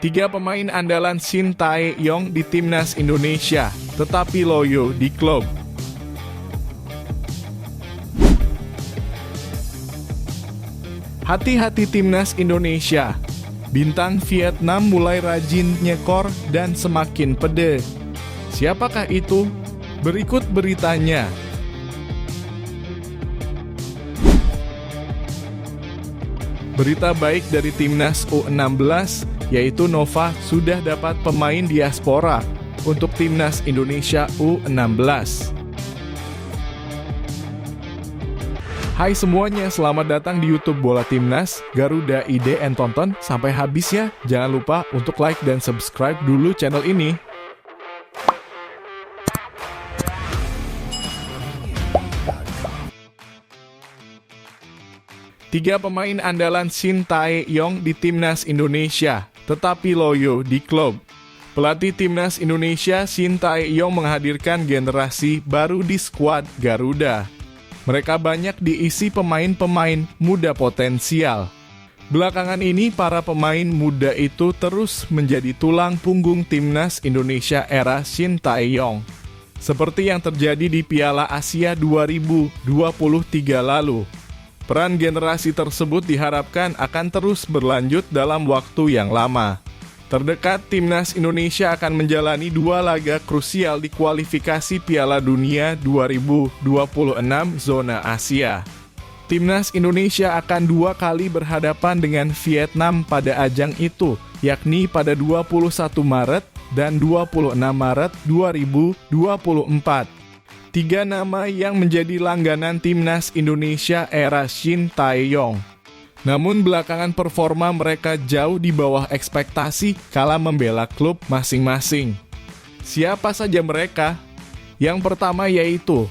Tiga pemain andalan Shin Tae-yong di timnas Indonesia, tetapi loyo di klub. Hati-hati timnas Indonesia. Bintang Vietnam mulai rajin nyekor dan semakin pede. Siapakah itu? Berikut beritanya. Berita baik dari timnas U16, yaitu Nova sudah dapat pemain diaspora untuk timnas Indonesia U16. Hai semuanya, selamat datang di YouTube Bola Timnas, Garuda ID and Tonton sampai habis ya. Jangan lupa untuk like dan subscribe dulu channel ini. Tiga pemain andalan Shin Tae-yong di timnas Indonesia, tetapi loyo di klub. Pelatih timnas Indonesia Shin Tae-yong menghadirkan generasi baru di skuad Garuda. Mereka banyak diisi pemain-pemain muda potensial. Belakangan ini para pemain muda itu terus menjadi tulang punggung timnas Indonesia era Shin Tae-yong. Seperti yang terjadi di Piala Asia 2023 lalu. Peran generasi tersebut diharapkan akan terus berlanjut dalam waktu yang lama. Terdekat, timnas Indonesia akan menjalani 2 laga krusial di kualifikasi Piala Dunia 2026 zona Asia. Timnas Indonesia akan 2 kali berhadapan dengan Vietnam pada ajang itu, yakni pada 21 Maret dan 26 Maret 2024. 3 nama yang menjadi langganan timnas Indonesia era Shin Tae-yong. Namun belakangan performa mereka jauh di bawah ekspektasi kala membela klub masing-masing. Siapa saja mereka? Yang pertama yaitu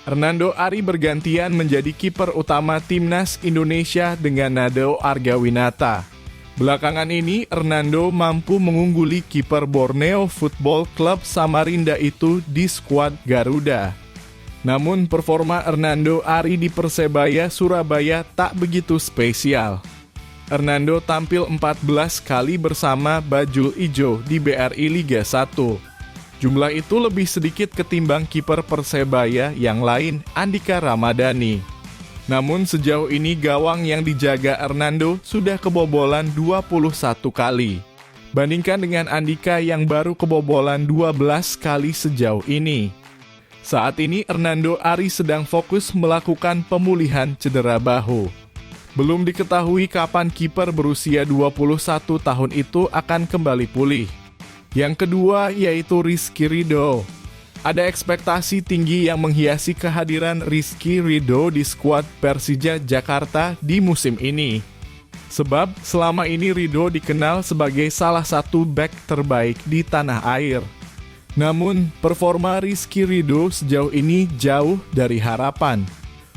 Hernando Ari bergantian menjadi kiper utama timnas Indonesia dengan Nadeo Argawinata. Belakangan ini Hernando mampu mengungguli kiper Borneo Football Club Samarinda itu di skuad Garuda. Namun performa Hernando Ari di Persebaya Surabaya tak begitu spesial. Hernando tampil 14 kali bersama Bajul Ijo di BRI Liga 1. Jumlah itu lebih sedikit ketimbang kiper Persebaya yang lain, Andika Ramadhani. Namun sejauh ini gawang yang dijaga Hernando sudah kebobolan 21 kali. Bandingkan dengan Andika yang baru kebobolan 12 kali sejauh ini. Saat ini Hernando Ari sedang fokus melakukan pemulihan cedera bahu. Belum diketahui kapan kiper berusia 21 tahun itu akan kembali pulih. Yang kedua yaitu Rizky Ridho. Ada ekspektasi tinggi yang menghiasi kehadiran Rizky Ridho di skuad Persija Jakarta di musim ini. Sebab selama ini Ridho dikenal sebagai salah satu bek terbaik di tanah air. Namun performa Rizky Ridho sejauh ini jauh dari harapan.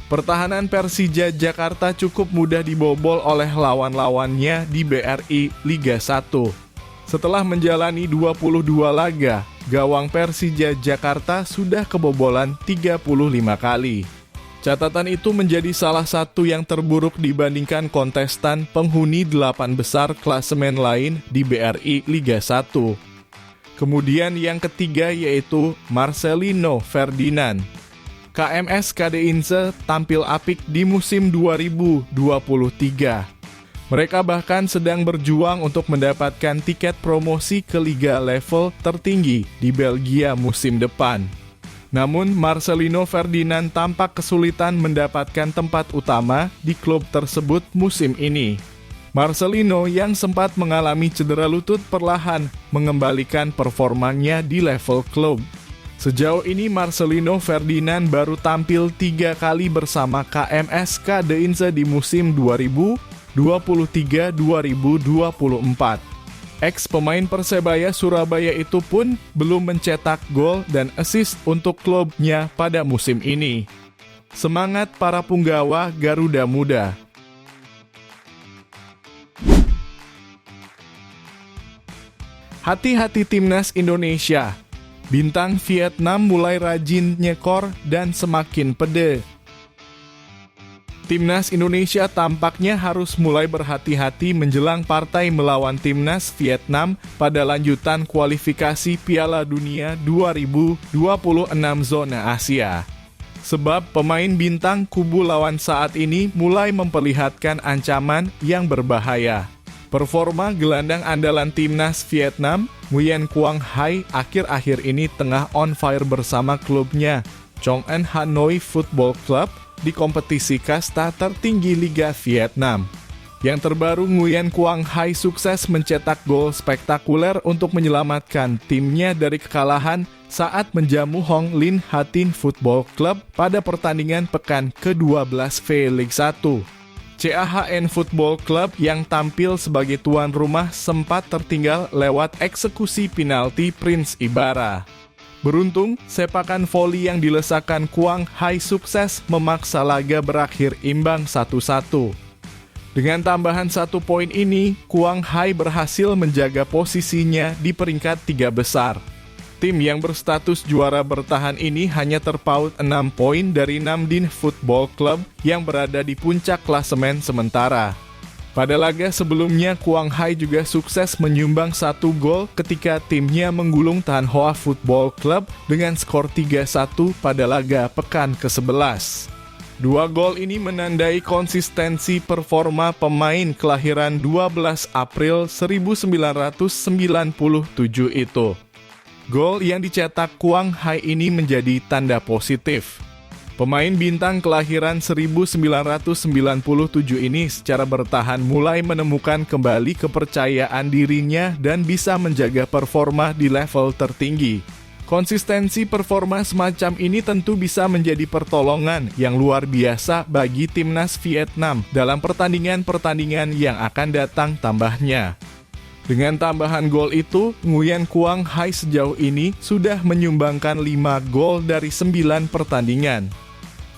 Pertahanan Persija Jakarta cukup mudah dibobol oleh lawan-lawannya di BRI Liga 1. Setelah menjalani 22 laga, gawang Persija Jakarta sudah kebobolan 35 kali. Catatan itu menjadi salah satu yang terburuk dibandingkan kontestan penghuni 8 besar klasemen lain di BRI Liga 1. Kemudian yang ketiga yaitu Marcelino Ferdinand. KMS KD Inse tampil apik di musim 2023. Mereka bahkan sedang berjuang untuk mendapatkan tiket promosi ke liga level tertinggi di Belgia musim depan. Namun Marcelino Ferdinand tampak kesulitan mendapatkan tempat utama di klub tersebut musim ini. Marcelino yang sempat mengalami cedera lutut perlahan mengembalikan performanya di level klub. Sejauh ini Marcelino Ferdinand baru tampil 3 kali bersama KMS KD Inse di musim 2023-2024. Ex pemain Persebaya Surabaya itu pun belum mencetak gol dan assist untuk klubnya pada musim ini. Semangat para punggawa Garuda Muda. Hati-hati timnas Indonesia. Bintang Vietnam mulai rajin nyekor dan semakin pede. Timnas Indonesia tampaknya harus mulai berhati-hati menjelang partai melawan Timnas Vietnam pada lanjutan kualifikasi Piala Dunia 2026 zona Asia. Sebab pemain bintang kubu lawan saat ini mulai memperlihatkan ancaman yang berbahaya. Performa gelandang andalan Timnas Vietnam, Nguyen Quang Hai, akhir-akhir ini tengah on fire bersama klubnya, Chong An Hanoi Football Club, di kompetisi kasta tertinggi Liga Vietnam. Yang terbaru, Nguyen Quang Hai sukses mencetak gol spektakuler untuk menyelamatkan timnya dari kekalahan saat menjamu Hong Lin Ha Tin Football Club pada pertandingan pekan ke-12 V-League 1. CAHN Football Club yang tampil sebagai tuan rumah sempat tertinggal lewat eksekusi penalti Prince Ibarra. Beruntung, sepakan voli yang dilesakan Quang Hai sukses memaksa laga berakhir imbang 1-1. Dengan tambahan 1 poin ini, Quang Hai berhasil menjaga posisinya di peringkat 3 besar. Tim yang berstatus juara bertahan ini hanya terpaut 6 poin dari Nam Dinh Football Club yang berada di puncak klasemen sementara. Pada laga sebelumnya, Quang Hai juga sukses menyumbang 1 gol ketika timnya menggulung Tan Hoa Football Club dengan skor 3-1 pada laga pekan ke-11. 2 gol ini menandai konsistensi performa pemain kelahiran 12 April 1997 itu. Gol yang dicetak Quang Hai ini menjadi tanda positif. Pemain bintang kelahiran 1997 ini secara bertahan mulai menemukan kembali kepercayaan dirinya dan bisa menjaga performa di level tertinggi. Konsistensi performa semacam ini tentu bisa menjadi pertolongan yang luar biasa bagi Timnas Vietnam dalam pertandingan-pertandingan yang akan datang tambahnya. Dengan tambahan gol itu, Nguyen Quang Hai sejauh ini sudah menyumbangkan 5 gol dari 9 pertandingan.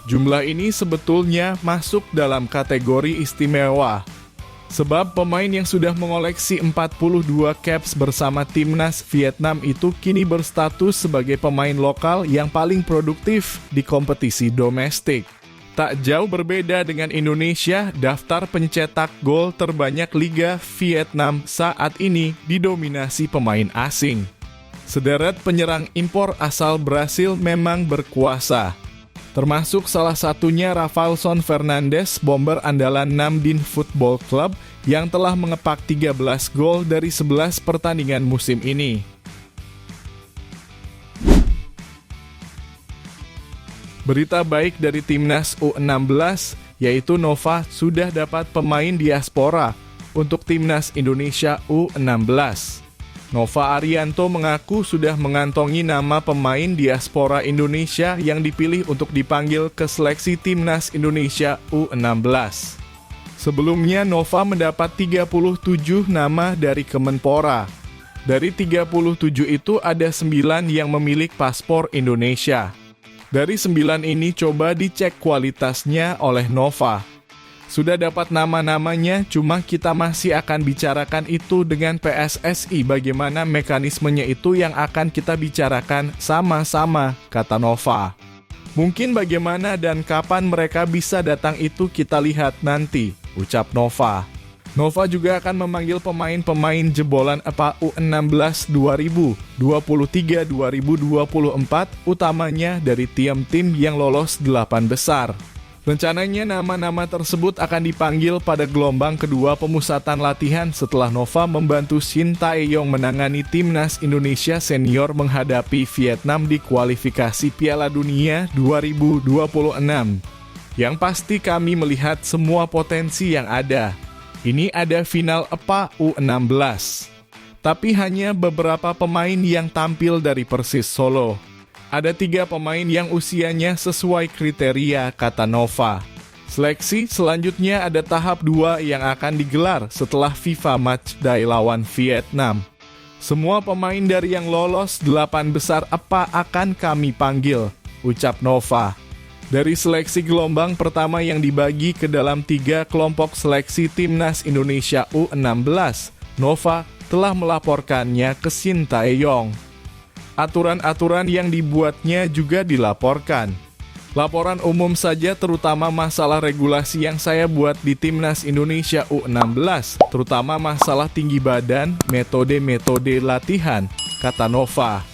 Jumlah ini sebetulnya masuk dalam kategori istimewa. Sebab pemain yang sudah mengoleksi 42 caps bersama Timnas Vietnam itu kini berstatus sebagai pemain lokal yang paling produktif di kompetisi domestik. Tak jauh berbeda dengan Indonesia, daftar pencetak gol terbanyak Liga Vietnam saat ini didominasi pemain asing. Sederet penyerang impor asal Brasil memang berkuasa. Termasuk salah satunya Rafaelson Fernandes, bomber andalan Nam Dinh Football Club yang telah mengepak 13 gol dari 11 pertandingan musim ini. Berita baik dari Timnas U16, yaitu Nova sudah dapat pemain diaspora untuk Timnas Indonesia U16. Nova Arianto mengaku sudah mengantongi nama pemain diaspora Indonesia yang dipilih untuk dipanggil ke seleksi Timnas Indonesia U16. Sebelumnya Nova mendapat 37 nama dari Kemenpora. Dari 37 itu ada 9 yang memiliki paspor Indonesia. Dari 9 ini coba dicek kualitasnya oleh Nova. Sudah dapat nama-namanya, cuma kita masih akan bicarakan itu dengan PSSI bagaimana mekanismenya itu yang akan kita bicarakan sama-sama, kata Nova. Mungkin bagaimana dan kapan mereka bisa datang itu kita lihat nanti, ucap Nova. Nova juga akan memanggil pemain-pemain jebolan U16 2023-2024, utamanya dari tim-tim yang lolos 8 besar. Rencananya nama-nama tersebut akan dipanggil pada gelombang kedua pemusatan latihan setelah Nova membantu Shin Tae-yong menangani Timnas Indonesia senior menghadapi Vietnam di kualifikasi Piala Dunia 2026. Yang pasti kami melihat semua potensi yang ada. Ini ada final U16. Tapi hanya beberapa pemain yang tampil dari Persis Solo. Ada 3 pemain yang usianya sesuai kriteria, kata Nova. Seleksi selanjutnya ada tahap 2 yang akan digelar setelah FIFA Matchday lawan Vietnam. Semua pemain dari yang lolos 8 besar akan kami panggil, ucap Nova. Dari seleksi gelombang pertama yang dibagi ke dalam 3 kelompok seleksi Timnas Indonesia U16, Nova telah melaporkannya ke Shin Tae-yong. Aturan-aturan yang dibuatnya juga dilaporkan. Laporan umum saja terutama masalah regulasi yang saya buat di Timnas Indonesia U16, terutama masalah tinggi badan, metode-metode latihan, kata Nova.